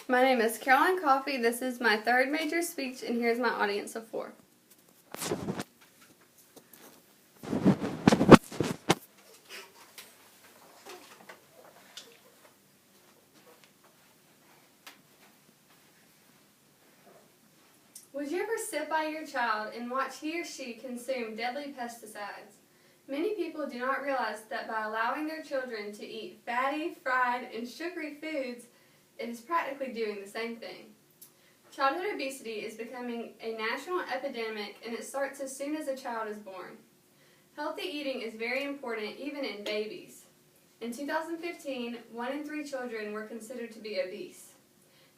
My name is Caroline Coffey. This is my third major speech, and here's my audience of 4. Would you ever sit by your child and watch he or she consume deadly pesticides? Many people do not realize that by allowing their children to eat fatty, fried, and sugary foods, it is practically doing the same thing. Childhood obesity is becoming a national epidemic, and it starts as soon as a child is born. Healthy eating is very important even in babies. In 2015, 1 in 3 children were considered to be obese.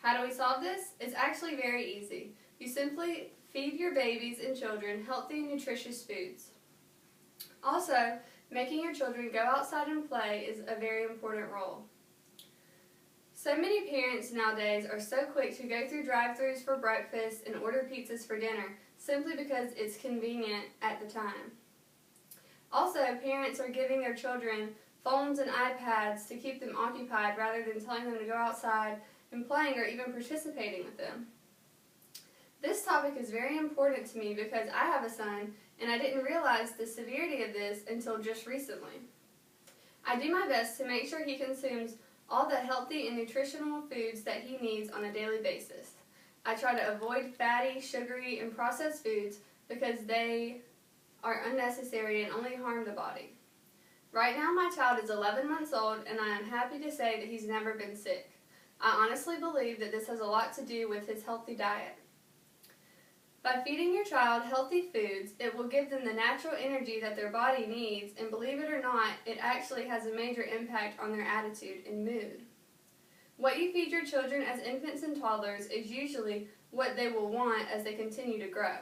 How do we solve this? It's actually very easy. You simply feed your babies and children healthy and nutritious foods. Also, making your children go outside and play is a very important role. So many parents nowadays are so quick to go through drive-thrus for breakfast and order pizzas for dinner simply because it's convenient at the time. Also, parents are giving their children phones and iPads to keep them occupied rather than telling them to go outside and playing or even participating with them. This topic is very important to me because I have a son and I didn't realize the severity of this until just recently. I do my best to make sure he consumes all the healthy and nutritional foods that he needs on a daily basis. I try to avoid fatty, sugary, and processed foods because they are unnecessary and only harm the body. Right now my child is 11 months old and I am happy to say that he's never been sick. I honestly believe that this has a lot to do with his healthy diet. By feeding your child healthy foods, it will give them the natural energy that their body needs, and believe it or not, it actually has a major impact on their attitude and mood. What you feed your children as infants and toddlers is usually what they will want as they continue to grow.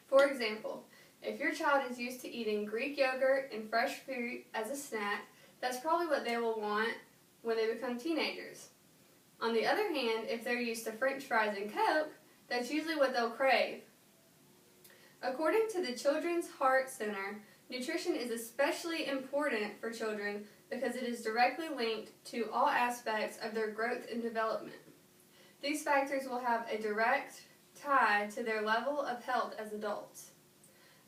For example, if your child is used to eating Greek yogurt and fresh fruit as a snack, that's probably what they will want when they become teenagers. On the other hand, if they're used to French fries and Coke, that's usually what they'll crave. According to the Children's Heart Center, nutrition is especially important for children because it is directly linked to all aspects of their growth and development. These factors will have a direct tie to their level of health as adults.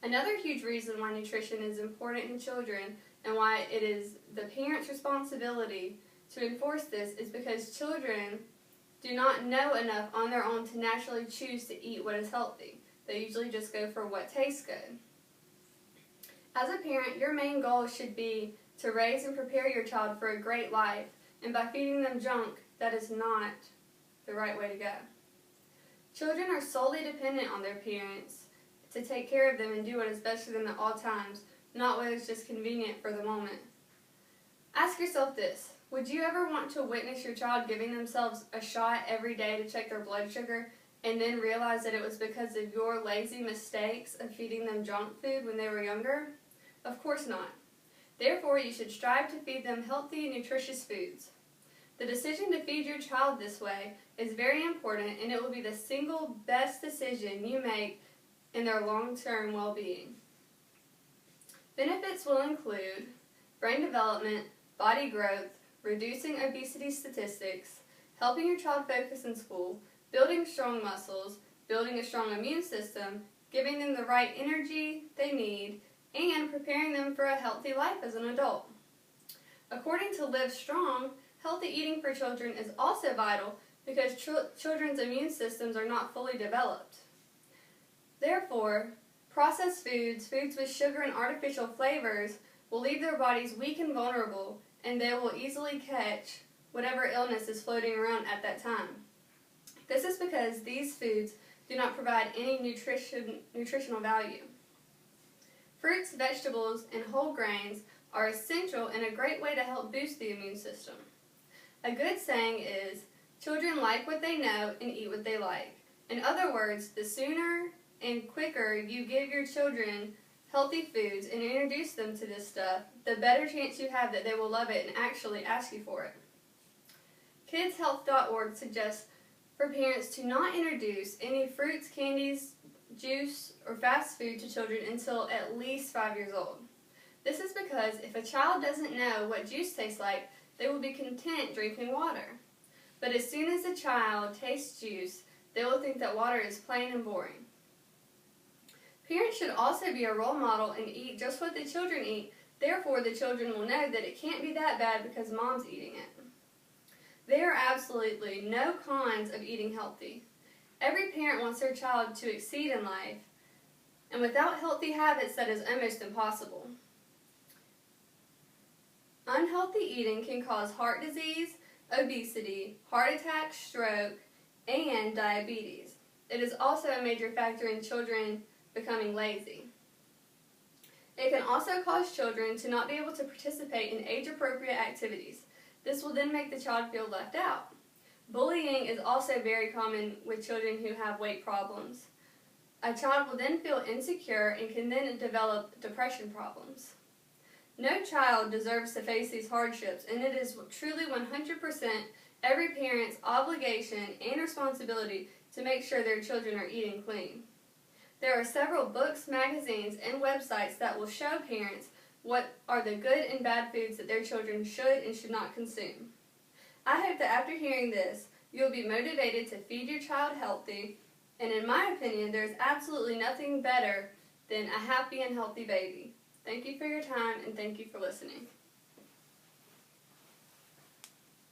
Another huge reason why nutrition is important in children and why it is the parent's responsibility to enforce this is because children do not know enough on their own to naturally choose to eat what is healthy. They usually just go for what tastes good. As a parent, your main goal should be to raise and prepare your child for a great life, and by feeding them junk, that is not the right way to go. Children are solely dependent on their parents to take care of them and do what is best for them at all times, not what is just convenient for the moment. Ask yourself this. Would you ever want to witness your child giving themselves a shot every day to check their blood sugar and then realize that it was because of your lazy mistakes of feeding them junk food when they were younger? Of course not. Therefore, you should strive to feed them healthy and nutritious foods. The decision to feed your child this way is very important, and it will be the single best decision you make in their long-term well-being. Benefits will include brain development, body growth, reducing obesity statistics, helping your child focus in school, building strong muscles, building a strong immune system, giving them the right energy they need, and preparing them for a healthy life as an adult. According to Live Strong, healthy eating for children is also vital because children's immune systems are not fully developed. Therefore, processed foods, foods with sugar and artificial flavors, will leave their bodies weak and vulnerable, and they will easily catch whatever illness is floating around at that time. This is because these foods do not provide any nutritional value. Fruits, vegetables, and whole grains are essential and a great way to help boost the immune system. A good saying is, children like what they know and eat what they like. In other words, the sooner and quicker you give your children healthy foods and introduce them to this stuff, the better chance you have that they will love it and actually ask you for it. KidsHealth.org suggests for parents to not introduce any fruits, candies, juice, or fast food to children until at least 5 years old. This is because if a child doesn't know what juice tastes like, they will be content drinking water. But as soon as a child tastes juice, they will think that water is plain and boring. Parents should also be a role model and eat just what the children eat. Therefore, the children will know that it can't be that bad because mom's eating it. There are absolutely no cons of eating healthy. Every parent wants their child to exceed in life, and without healthy habits, that is almost impossible. Unhealthy eating can cause heart disease, obesity, heart attack, stroke, and diabetes. It is also a major factor in children becoming lazy. It can also cause children to not be able to participate in age-appropriate activities. This will then make the child feel left out. Bullying is also very common with children who have weight problems. A child will then feel insecure and can then develop depression problems. No child deserves to face these hardships, and it is truly 100% every parent's obligation and responsibility to make sure their children are eating clean. There are several books, magazines, and websites that will show parents what are the good and bad foods that their children should and should not consume. I hope that after hearing this, you'll be motivated to feed your child healthy, and in my opinion, there's absolutely nothing better than a happy and healthy baby. Thank you for your time, and thank you for listening.